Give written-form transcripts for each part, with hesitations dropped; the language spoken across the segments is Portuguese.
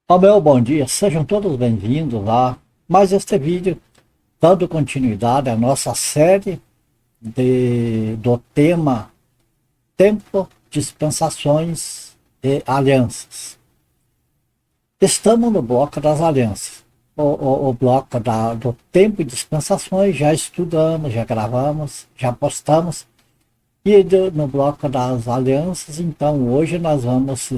Ó, meu bom dia, sejam todos bem-vindos a mais este vídeo, dando continuidade à nossa série do tema Tempo, Dispensações e Alianças. Estamos no bloco das alianças. O bloco do tempo e dispensações já estudamos, já gravamos, já postamos. E no bloco das alianças, então hoje nós vamos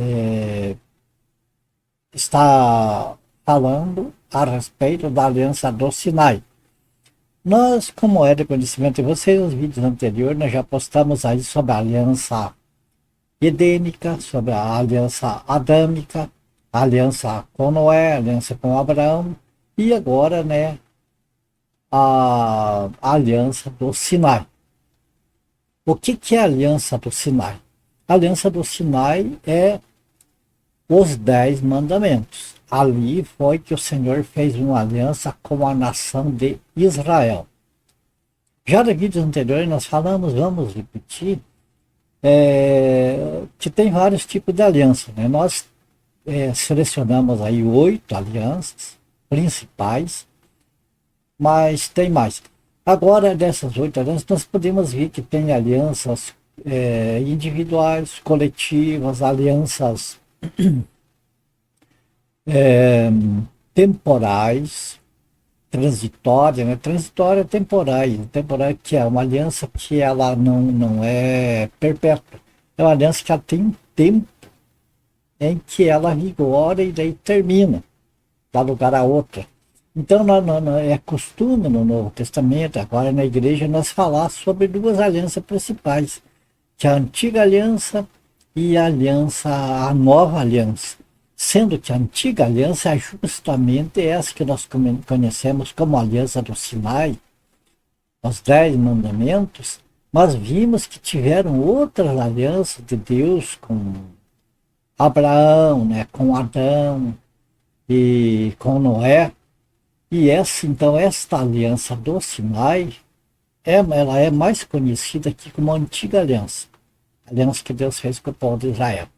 estar falando a respeito da aliança do Sinai. Nós, como é de conhecimento de vocês, nos vídeos anteriores, nós já postamos aí sobre a aliança edênica, sobre a aliança adâmica, a aliança com Noé, a aliança com Abraão, e agora, né, a aliança do Sinai. O que é a aliança do Sinai? A aliança do Sinai é os 10 mandamentos. Ali foi que o Senhor fez uma aliança com a nação de Israel. Já no vídeo anterior nós falamos, vamos repetir, que tem vários tipos de aliança. Né? Nós selecionamos aí 8 alianças principais, mas tem mais. Agora, dessas 8 alianças, nós podemos ver que tem alianças individuais, coletivas, alianças temporais, transitória, né? Transitória temporais, temporária que é uma aliança que ela não é perpétua. É uma aliança que ela tem um tempo em que ela vigora e daí termina, dá lugar a outra. Então é costume no Novo Testamento, agora na igreja, nós falar sobre 2 alianças principais, que é a antiga aliança e a nova aliança. Sendo que a antiga aliança é justamente essa que nós conhecemos como a aliança do Sinai, os 10 mandamentos, mas vimos que tiveram outras alianças de Deus com Abraão, né, com Adão e com Noé. E esta aliança do Sinai, ela é mais conhecida aqui como a antiga aliança, a aliança que Deus fez com o povo de Israel.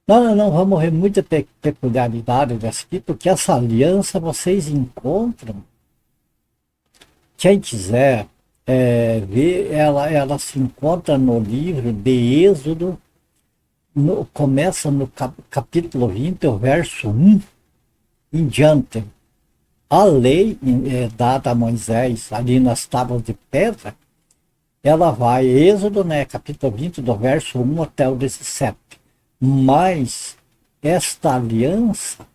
Não vamos ver muita peculiaridade dessa aqui, porque essa aliança vocês encontram. Quem quiser ver, ela se encontra no livro de Êxodo, começa no capítulo 20, o verso 1 em diante. A lei dada a Moisés ali nas tábuas de pedra, ela vai, Êxodo, né, capítulo 20, do verso 1 até o 17. Mas esta aliança,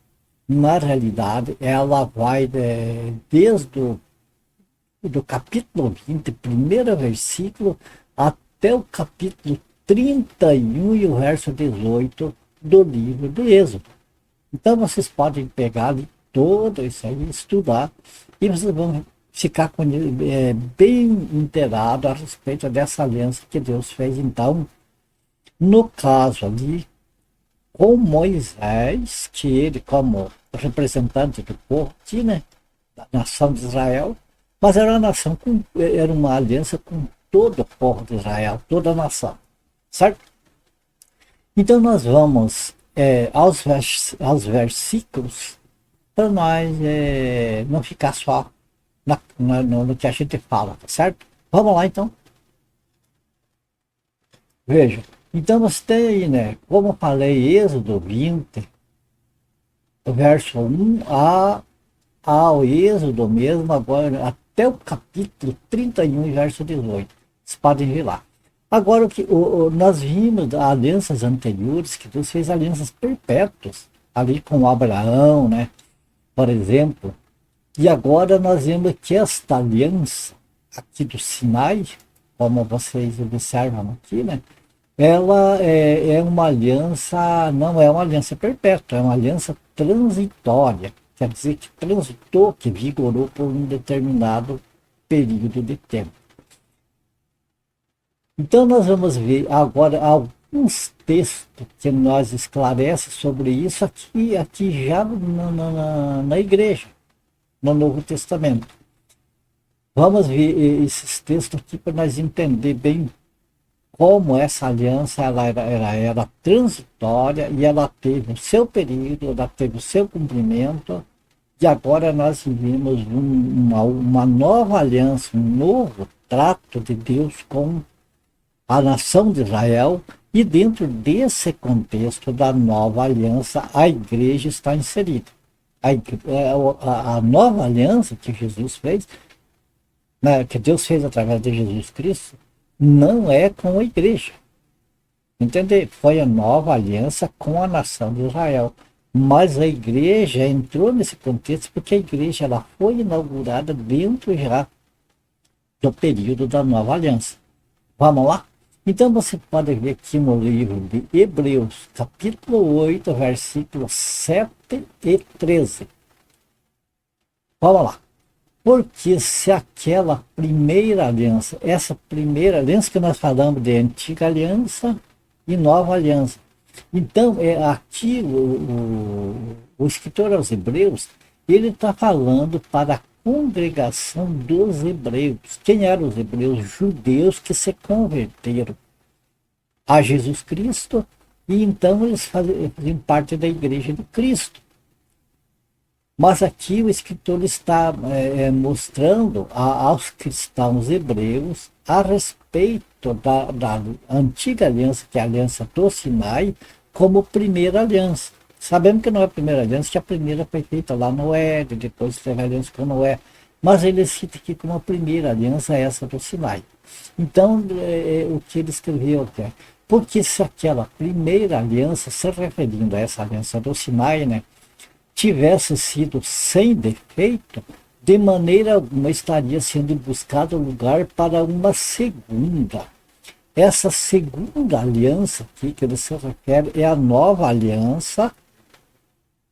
na realidade, ela vai desde do capítulo 20, primeiro versículo, até o capítulo 31 e o verso 18 do livro de Êxodo. Então vocês podem pegar ali todo isso aí, estudar, e vocês vão ficar bem inteirados a respeito dessa aliança que Deus fez. Então, no caso ali, com Moisés, que ele como representante do povo, né, da nação de Israel, mas era uma aliança com todo o povo de Israel, toda a nação, certo? Então nós vamos aos versículos, para nós não ficar só no que a gente fala, tá certo? Vamos lá então. Veja, então você tem aí, né, como eu falei, Êxodo 20, verso 1 ao Êxodo mesmo, agora até o capítulo 31, verso 18. Vocês podem ver lá. Agora, nós vimos alianças anteriores, que Deus fez alianças perpétuas, ali com Abraão, né, por exemplo. E agora nós vemos que esta aliança aqui do Sinai, como vocês observam aqui, né, ela é uma aliança, não é uma aliança perpétua, é uma aliança transitória. Quer dizer que transitou, que vigorou por um determinado período de tempo. Então nós vamos ver agora alguns textos que nós esclarecem sobre isso aqui já na igreja, no Novo Testamento. Vamos ver esses textos aqui para nós entender bem como essa aliança era transitória e ela teve o seu período, ela teve o seu cumprimento, e agora nós vivemos uma nova aliança, um novo trato de Deus com a nação de Israel, e dentro desse contexto da nova aliança, a igreja está inserida. A nova aliança que Jesus fez, né, que Deus fez através de Jesus Cristo, não é com a igreja. Entender? Foi a nova aliança com a nação de Israel. Mas a igreja entrou nesse contexto porque a igreja ela foi inaugurada dentro já do período da nova aliança. Vamos lá? Então você pode ver aqui no livro de Hebreus, capítulo 8, versículos 7 e 13. Vamos lá. Porque se aquela primeira aliança, essa primeira aliança que nós falamos de antiga aliança e nova aliança. Então, aqui o escritor aos Hebreus, ele está falando para a congregação dos hebreus. Quem eram os hebreus? Judeus que se converteram a Jesus Cristo e então eles faziam parte da igreja de Cristo. Mas aqui o escritor está mostrando aos cristãos hebreus a respeito da antiga aliança, que é a aliança do Sinai, como primeira aliança. Sabemos que não é a primeira aliança, que a primeira foi feita lá no Éden, depois teve a aliança com Noé. Mas ele cita aqui como a primeira aliança essa do Sinai. Então, o que ele escreveu aqui é, porque se aquela primeira aliança, se referindo a essa aliança do Sinai, né, tivesse sido sem defeito, de maneira alguma estaria sendo buscado lugar para uma segunda. Essa segunda aliança aqui que ele se refere é a nova aliança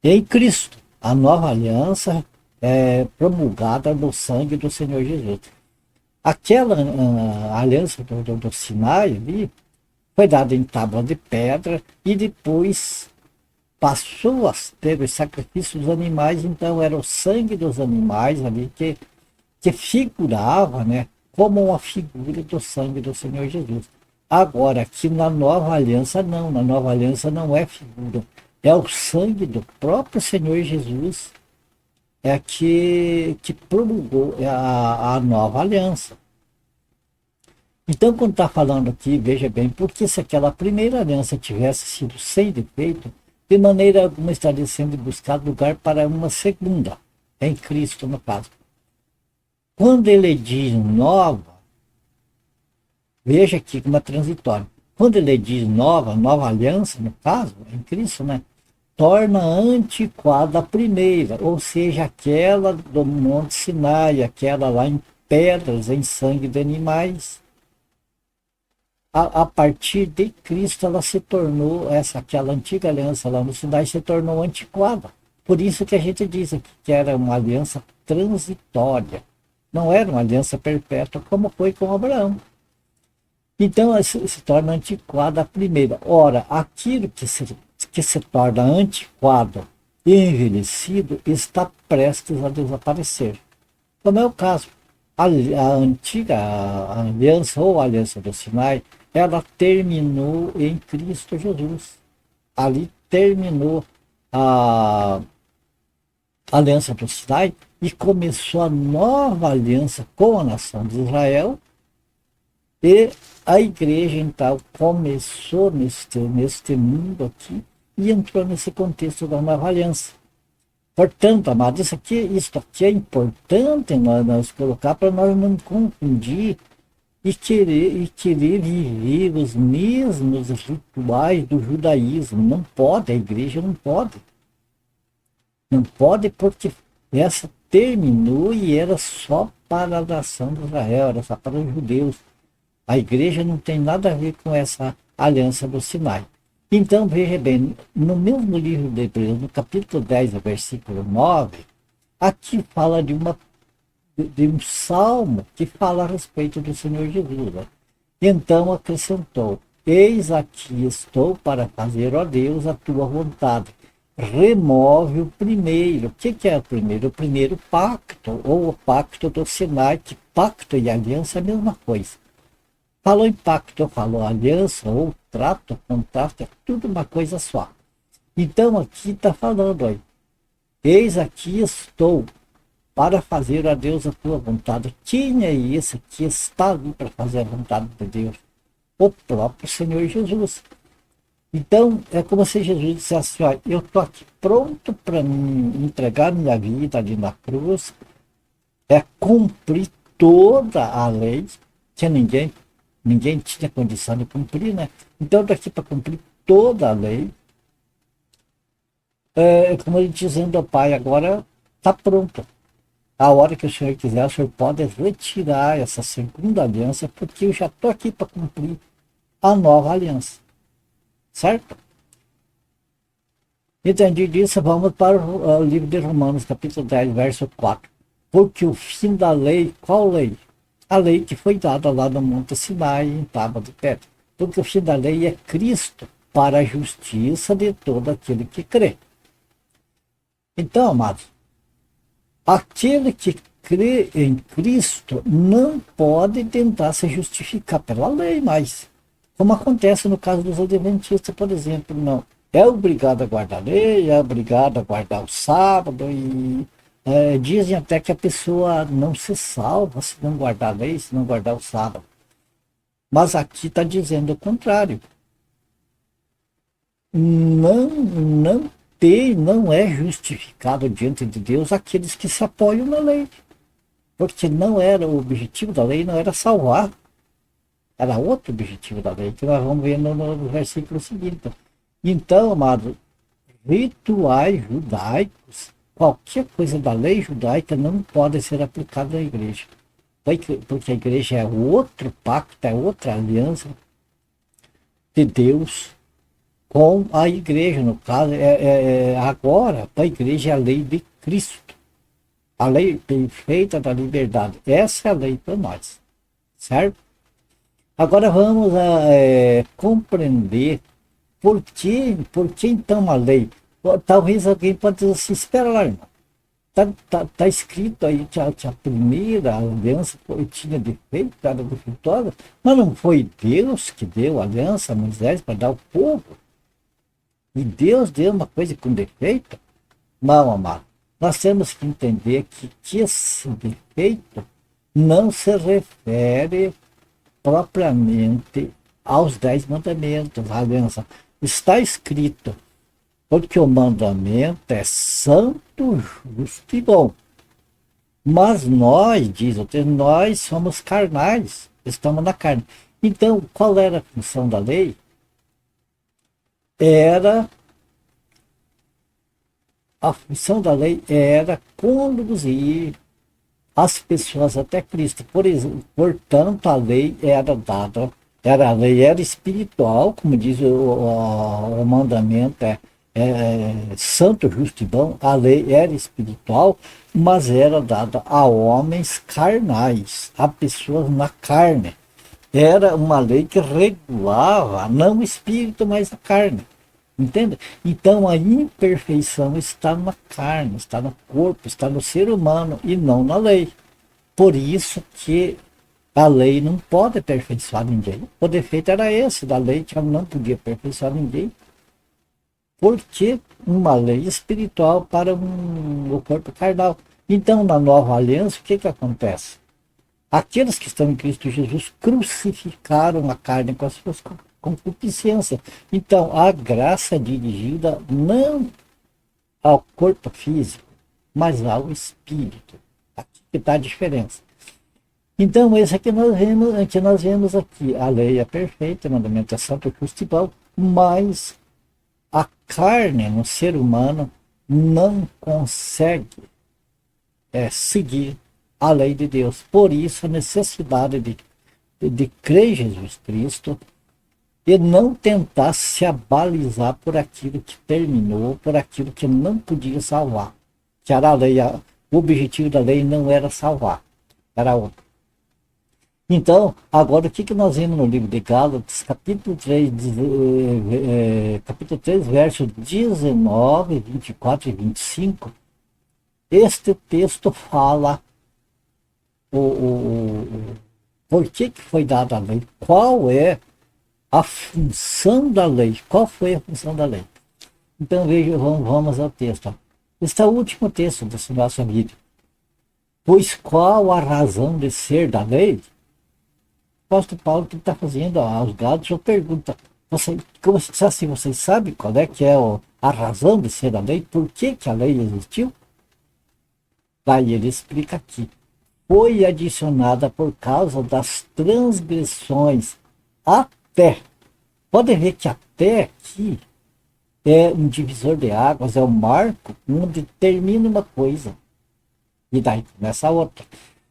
em Cristo. A nova aliança é promulgada no sangue do Senhor Jesus. Aquela aliança do Sinai ali foi dada em tábua de pedra e depois passou a ter os sacrifícios dos animais, então era o sangue dos animais ali que figurava, né, como uma figura do sangue do Senhor Jesus. Agora, aqui na nova aliança não, na nova aliança não é figura, é o sangue do próprio Senhor Jesus que promulgou a nova aliança. Então, quando está falando aqui, veja bem, porque se aquela primeira aliança tivesse sido sem defeito, de maneira alguma estaria sendo buscado lugar para uma segunda, em Cristo, no caso. Quando ele diz nova, veja aqui como é transitório. Quando ele diz nova aliança, no caso, em Cristo, né, torna antiquada a primeira, ou seja, aquela do Monte Sinai, aquela lá em pedras, em sangue de animais. A partir de Cristo ela se tornou, aquela antiga aliança lá no Sinai se tornou antiquada. Por isso que a gente diz aqui que era uma aliança transitória. Não era uma aliança perpétua como foi com Abraão. Então se torna antiquada a primeira. Ora, aquilo que se torna antiquado e envelhecido está prestes a desaparecer. Como é o caso. A antiga aliança ou a aliança do Sinai, ela terminou em Cristo Jesus. Ali terminou a aliança do Sinai e começou a nova aliança com a nação de Israel. E a igreja, então, começou neste mundo aqui e entrou nesse contexto da nova aliança. Portanto, amados, isto aqui é importante nós colocar para nós não confundir e querer viver os mesmos rituais do judaísmo. Não pode, a igreja não pode. Não pode porque essa terminou e era só para a nação de Israel, era só para os judeus. A igreja não tem nada a ver com essa aliança do Sinai. Então, veja bem, no mesmo livro de Hebreus, no capítulo 10, versículo 9, aqui fala de um salmo que fala a respeito do Senhor Jesus. Né? Então acrescentou, eis aqui estou para fazer, ó Deus, a tua vontade. Remove o primeiro. O que é o primeiro? O primeiro pacto, ou o pacto do Sinai, que pacto e aliança é a mesma coisa. Falou em pacto, falou aliança, ou trato, contrato, é tudo uma coisa só. Então aqui está falando aí, eis aqui estou para fazer a Deus a tua vontade. Quem é esse que está ali para fazer a vontade de Deus? O próprio Senhor Jesus. Então, é como se Jesus dissesse assim, ó, eu estou aqui pronto para me entregar minha vida ali na cruz, é cumprir toda a lei, que ninguém tinha condição de cumprir, né? Então, eu estou aqui para cumprir toda a lei, como ele dizendo ao Pai, agora está pronto. A hora que o Senhor quiser, o Senhor pode retirar essa segunda aliança, porque eu já estou aqui para cumprir a nova aliança. Certo? Entendi disso, vamos para o livro de Romanos, capítulo 10, verso 4. Porque o fim da lei, qual lei? A lei que foi dada lá no Monte Sinai, em tábua de pedra. Porque o fim da lei é Cristo, para a justiça de todo aquele que crê. Então, amados, aquele que crê em Cristo não pode tentar se justificar pela lei, mas como acontece no caso dos adventistas, por exemplo, não. É obrigado a guardar a lei, é obrigado a guardar o sábado e dizem até que a pessoa não se salva se não guardar a lei, se não guardar o sábado. Mas aqui está dizendo o contrário. Não é justificado diante de Deus aqueles que se apoiam na lei. Porque não era o objetivo da lei, não era salvar. Era outro objetivo da lei, que nós vamos ver no versículo seguinte. Então, amado, rituais judaicos, qualquer coisa da lei judaica não pode ser aplicada na igreja. Porque a igreja é outro pacto, é outra aliança de Deus com a igreja. No caso, agora, para a igreja é a lei de Cristo. A lei perfeita da liberdade. Essa é a lei para nós. Certo? Agora vamos compreender por que então a lei. Talvez alguém pode dizer assim, espera lá, irmão. Tá escrito aí que a primeira aliança tinha defeito, era defeituosa, mas não foi Deus que deu a aliança a Moisés para dar ao povo. E Deus deu uma coisa com defeito? Não, amado. Nós temos que entender que esse defeito não se refere propriamente aos 10 mandamentos, a aliança. Está escrito, porque o mandamento é santo, justo e bom. Mas nós, diz o texto, nós somos carnais, estamos na carne. Então, qual era a função da lei? A função da lei era conduzir as pessoas até Cristo. Portanto, a lei era dada, a lei era espiritual, como diz o mandamento, santo, justo e bom. A lei era espiritual, mas era dada a homens carnais, a pessoas na carne. Era uma lei que regulava, não o espírito, mas a carne. Entende? Então a imperfeição está na carne, está no corpo, está no ser humano e não na lei. Por isso que a lei não pode aperfeiçoar ninguém. O defeito era esse da lei, que ela não podia aperfeiçoar ninguém. Porque uma lei espiritual para o corpo carnal. Então na nova aliança, o que acontece? Aqueles que estão em Cristo Jesus crucificaram a carne com as suas concupiscência. Então, a graça é dirigida não ao corpo físico, mas ao espírito. Aqui que está a diferença. Então, esse aqui nós vemos aqui. A lei é perfeita, o mandamento é santo, justo e bom, mas a carne no ser humano não consegue seguir a lei de Deus. Por isso, a necessidade de crer em Jesus Cristo e não tentar se abalizar por aquilo que terminou, por aquilo que não podia salvar. Que era a lei, o objetivo da lei não era salvar, era outro. Então, agora o que nós vemos no livro de Gálatas, capítulo 3, versos 19, 24 e 25, este texto fala Por que foi dada a lei? Qual é a função da lei? Qual foi a função da lei? Então veja, vamos ao texto. Este é o último texto desse nosso vídeo. Pois qual a razão de ser da lei? O apóstolo Paulo que está fazendo aos Gálatas pergunta, como se assim, vocês sabem qual é que é a razão de ser da lei? Por que a lei existiu? Daí ele explica aqui. Foi adicionada por causa das transgressões até. Pode ver que até aqui é um divisor de águas, é um marco onde termina uma coisa e daí começa a outra.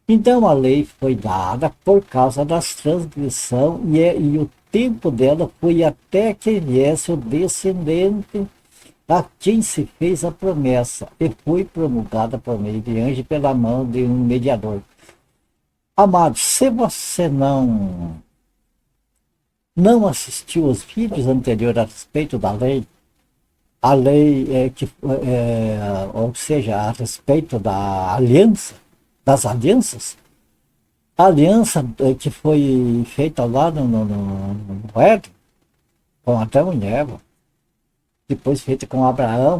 Então a lei foi dada por causa das transgressões e o tempo dela foi até que viesse o descendente a quem se fez a promessa e foi promulgada por meio de anjo pela mão de um mediador. Amado, se você não assistiu os vídeos anteriores a respeito da lei, a lei ou seja, a respeito da aliança, das alianças, a aliança que foi feita lá no Éden, com Adão e Eva, depois feita com Abraão,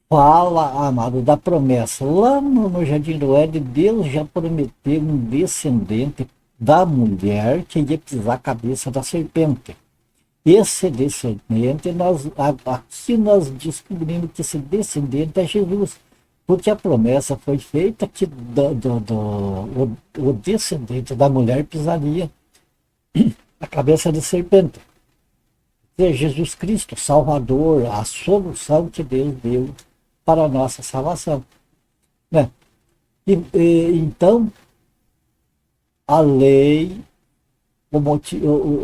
fala, amado, da promessa. Lá no Jardim do Éden, Deus já prometeu um descendente da mulher que ia pisar a cabeça da serpente. Esse descendente, aqui nós descobrimos que esse descendente é Jesus, porque a promessa foi feita que o descendente da mulher pisaria a cabeça da serpente. É Jesus Cristo, Salvador, a solução que Deus deu para a nossa salvação. Né? Então, a lei,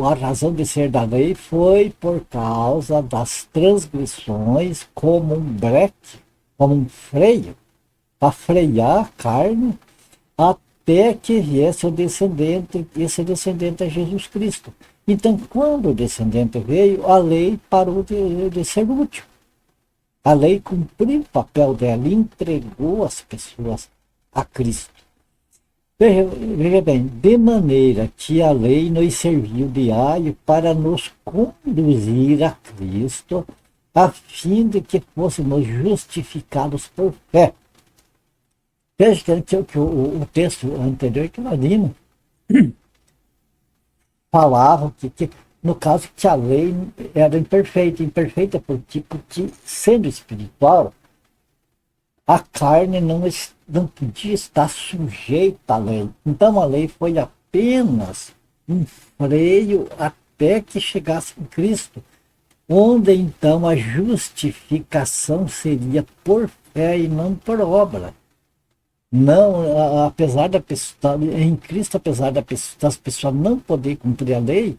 a razão de ser da lei foi por causa das transgressões, como um breque, como um freio, para frear a carne até que viesse o descendente. Esse descendente é Jesus Cristo. Então, quando o descendente veio, a lei parou de ser útil. A lei cumpriu o papel dela e entregou as pessoas a Cristo. Veja bem, de maneira que a lei nos serviu de aio para nos conduzir a Cristo, a fim de que fôssemos justificados por fé. Veja que o texto anterior que nós vimos falava que no caso que a lei era imperfeita porque sendo espiritual, a carne não podia estar sujeita à lei. Então a lei foi apenas um freio até que chegasse em Cristo, onde então a justificação seria por fé e não por obra. Não, apesar da pessoa, em Cristo, apesar das pessoas não poderem cumprir a lei,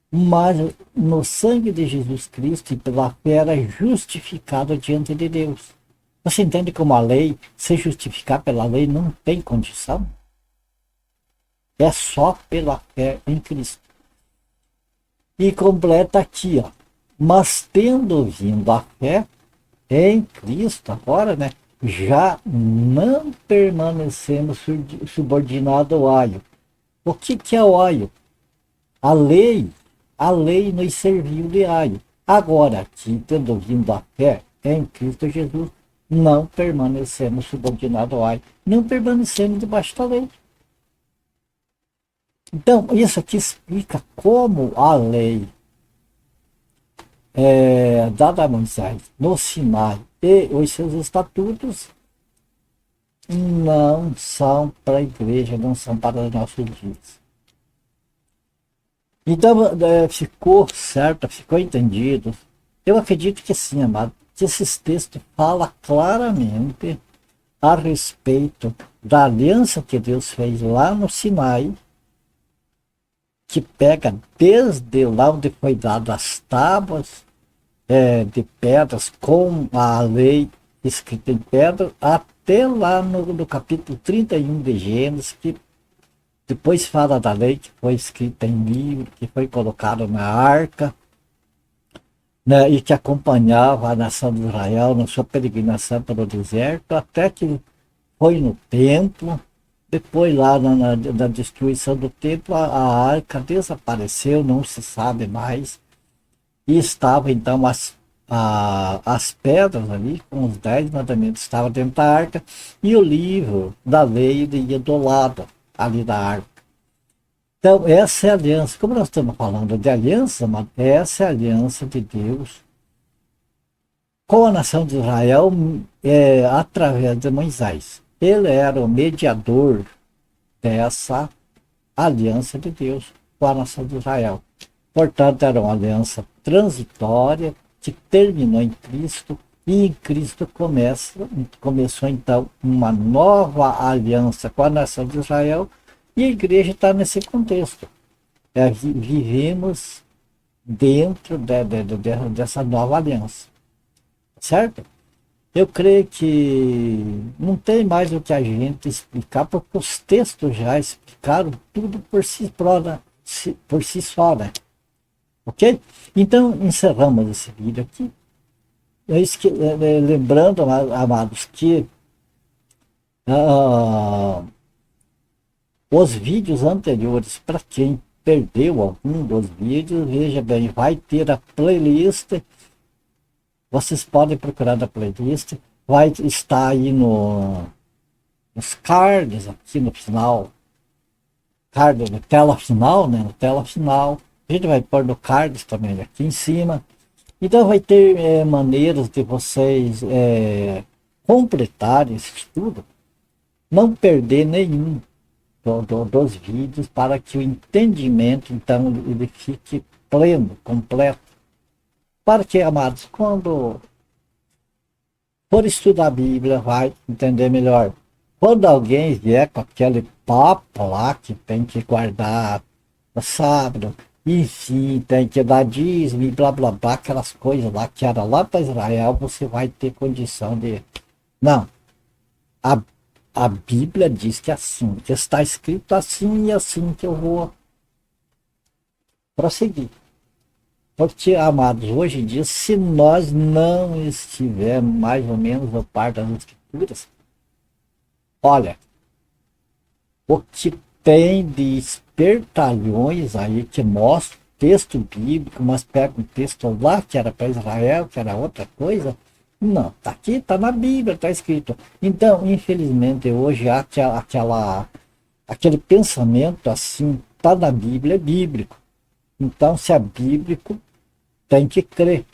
mas no sangue de Jesus Cristo e pela fé era justificado diante de Deus. Você entende como a lei, se justificar pela lei, não tem condição? É só pela fé em Cristo. E completa aqui, ó. Mas tendo vindo a fé em Cristo, agora, né? Já não permanecemos subordinados ao aio. O que é o aio? A lei nos serviu de aio. Agora, aqui, tendo vindo a fé em Cristo Jesus, não permanecemos subordinados ao aio. Não permanecemos debaixo da lei. Então, isso aqui explica como a lei dada a Moisés no Sinai e os seus estatutos não são para a igreja, não são para os nossos dias. Então, ficou certo, ficou entendido. Eu acredito que sim, amado, que esses textos falam claramente a respeito da aliança que Deus fez lá no Sinai, que pega desde lá onde foi dado as tábuas de pedras com a lei escrita em pedra, até lá no capítulo 31 de Gênesis, que depois fala da lei que foi escrita em livro, que foi colocada na arca, né, e que acompanhava a nação de Israel na sua peregrinação pelo deserto, até que foi no templo, Depois, lá na destruição do templo, a arca desapareceu, não se sabe mais. E estava então as pedras ali, com os 10 mandamentos, estava dentro da arca, e o livro da lei ia do lado ali da arca. Então, essa é a aliança. Como nós estamos falando de aliança, essa é a aliança de Deus com a nação de Israel através de Moisés. Ele era o mediador dessa aliança de Deus com a nação de Israel. Portanto, era uma aliança transitória que terminou em Cristo, e em Cristo começou então uma nova aliança com a nação de Israel, e a igreja está nesse contexto. Vivemos dentro dessa nova aliança, certo? Eu creio que não tem mais o que a gente explicar, porque os textos já explicaram tudo por si só, né? Ok? Então, encerramos esse vídeo aqui. Lembrando, amados, que os vídeos anteriores, para quem perdeu algum dos vídeos, veja bem, vai ter a playlist. Vocês podem procurar na playlist. Vai estar aí nos cards, aqui no final. Card, na tela final, né? Na tela final. A gente vai pôr no cards também aqui em cima. Então vai ter maneiras de vocês completarem esse estudo. Não perder nenhum dos vídeos, para que o entendimento, então, ele fique pleno, completo. Para que, amados, quando for estudar a Bíblia, vai entender melhor. Quando alguém vier com aquele papo lá que tem que guardar o sábado, enfim, tem que dar dízimo e blá blá blá, aquelas coisas lá que era lá para Israel, você vai ter condição de... Não. A Bíblia diz que é assim, que está escrito assim e assim que eu vou prosseguir. Porque, amados, hoje em dia, se nós não estivermos mais ou menos no par das Escrituras, olha, o que tem de espertalhões aí que mostra texto bíblico, mas pega um texto lá que era para Israel, que era outra coisa. Não, tá aqui, tá na Bíblia, tá escrito. Então, infelizmente, hoje há aquele pensamento assim, tá na Bíblia, é bíblico. Então, se é bíblico, tem que crer.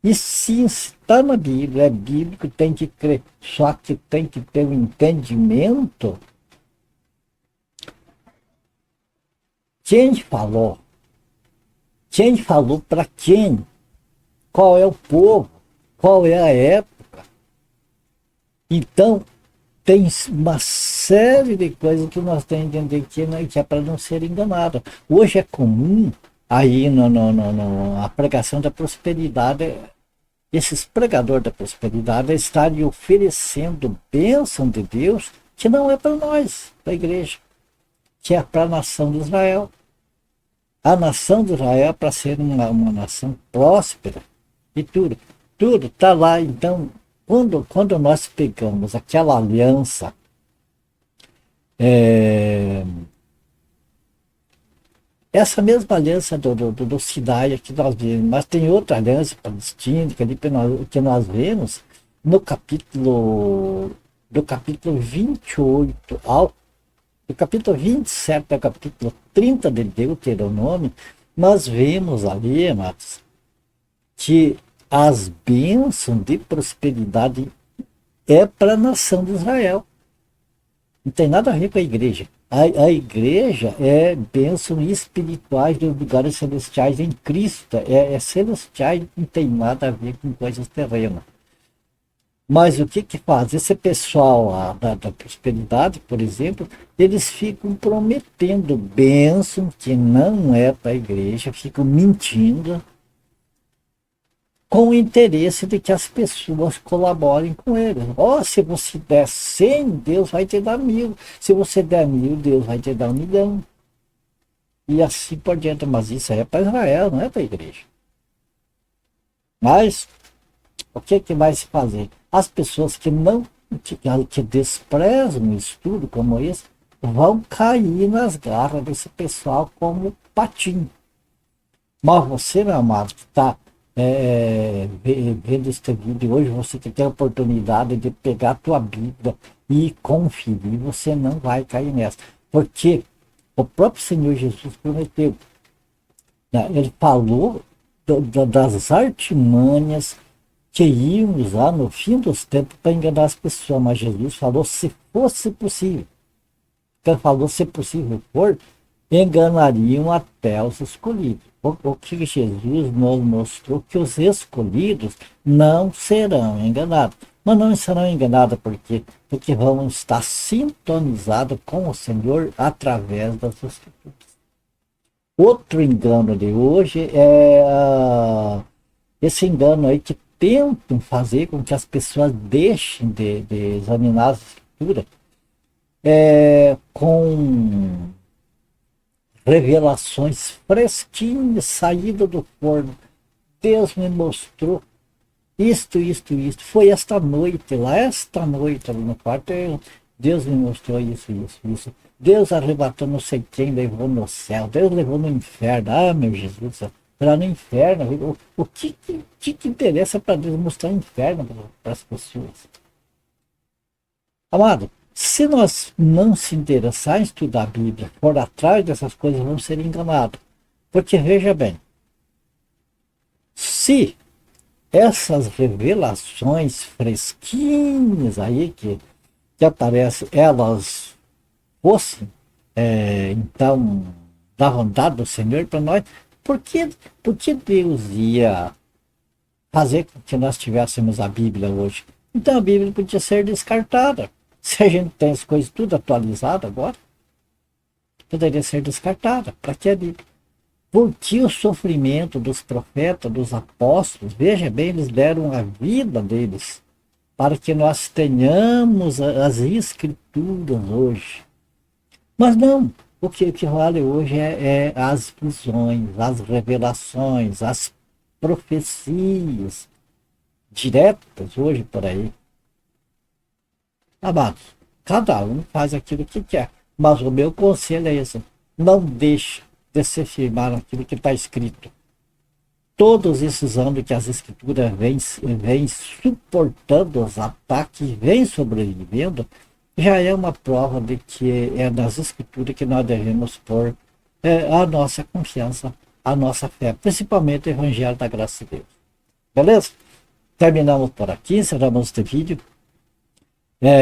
E sim, se está na Bíblia, é bíblico, tem que crer. Só que tem que ter um entendimento. Quem falou? Quem falou para quem? Qual é o povo? Qual é a época? Então, tem uma série de coisas que nós temos que entender que é para não ser enganado. Hoje é comum aí a pregação da prosperidade, esses pregadores da prosperidade estarem oferecendo bênção de Deus que não é para nós, para a igreja, que é para a nação de Israel. A nação de Israel é para ser uma nação próspera e tudo. Tudo está lá. Então, quando nós pegamos aquela aliança, essa mesma aliança do Sinai que nós vimos, mas tem outra aliança palestina que nós vemos no capítulo, do capítulo 28 do capítulo 27 ao capítulo 30 de Deuteronômio. Nós vemos ali, amados, que as bênçãos de prosperidade é para a nação de Israel. Não tem nada a ver com a igreja. A igreja é bênçãos espirituais dos lugares celestiais em Cristo. É celestiais, não tem nada a ver com coisas terrenas. Mas o que faz? Esse pessoal da prosperidade, por exemplo, eles ficam prometendo bênção que não é para a igreja, ficam mentindo, com o interesse de que as pessoas colaborem com eles. Se você der 100, Deus vai te dar 1000. Se você der 1000, Deus vai te dar 1.000.000. E assim por diante. Mas isso aí é para Israel, não é para a igreja. Mas, o que vai se fazer? As pessoas que não que desprezam um estudo como esse, vão cair nas garras desse pessoal como patinho. Mas você, meu amado, que está vendo este vídeo hoje, você que tem a oportunidade de pegar a tua Bíblia e conferir, você não vai cair nessa. Porque o próprio Senhor Jesus prometeu, né? Ele falou das artimanhas que iam usar no fim dos tempos para enganar as pessoas, mas Jesus falou se fosse possível. Ele falou se possível for, enganariam até os escolhidos. O que Jesus nos mostrou que os escolhidos não serão enganados. Mas não serão enganados porque vão estar sintonizados com o Senhor através das Escrituras. Outro engano de hoje é esse engano aí que tentam fazer com que as pessoas deixem de examinar as Escrituras com revelações fresquinhas, saída do forno. Deus me mostrou isto. Foi esta noite lá no quarto, Deus me mostrou isso. Deus arrebatou não sei quem, levou no céu, Deus levou no inferno. Ah, meu Jesus, lá no inferno, o que interessa para Deus mostrar o inferno para as pessoas? Amado, se nós não se interessar em estudar a Bíblia, por atrás dessas coisas, vamos ser enganados. Porque veja bem, se essas revelações fresquinhas aí que aparecem, elas fossem, então, da vontade do Senhor para nós, por que Deus ia fazer com que nós tivéssemos a Bíblia hoje? Então a Bíblia podia ser descartada. Se a gente tem as coisas tudo atualizado agora, poderia ser descartada. Para que a Bíblia? Porque o sofrimento dos profetas, dos apóstolos, veja bem, eles deram a vida deles para que nós tenhamos as Escrituras hoje. Mas não, o que vale hoje é as visões, as revelações, as profecias diretas hoje por aí. Amados, cada um faz aquilo que quer, mas o meu conselho é esse: não deixe de se firmar naquilo que está escrito. Todos esses anos que as Escrituras vêm suportando os ataques, vêm sobrevivendo, já é uma prova de que é nas Escrituras que nós devemos pôr a nossa confiança, a nossa fé, principalmente o Evangelho da Graça de Deus. Beleza? Terminamos por aqui, encerramos este vídeo.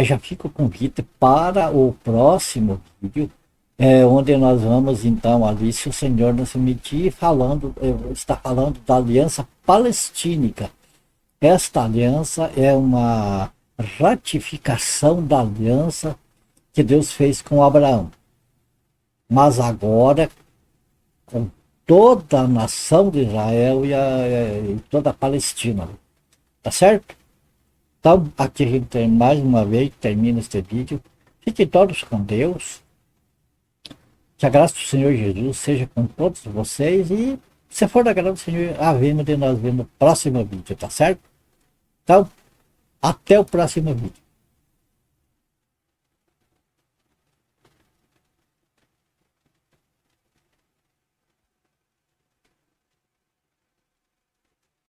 Já fica o convite para o próximo vídeo, onde nós vamos então ali, se o Senhor nos permitir, está falando da aliança palestínica. Esta aliança é uma ratificação da aliança que Deus fez com Abraão, mas agora com toda a nação de Israel e toda a Palestina, tá certo? Então, aqui a gente tem mais uma vez, termina este vídeo. Fiquem todos com Deus. Que a graça do Senhor Jesus seja com todos vocês. E, se for da graça do Senhor, havemos de nós ver no próximo vídeo, tá certo? Então, até o próximo vídeo.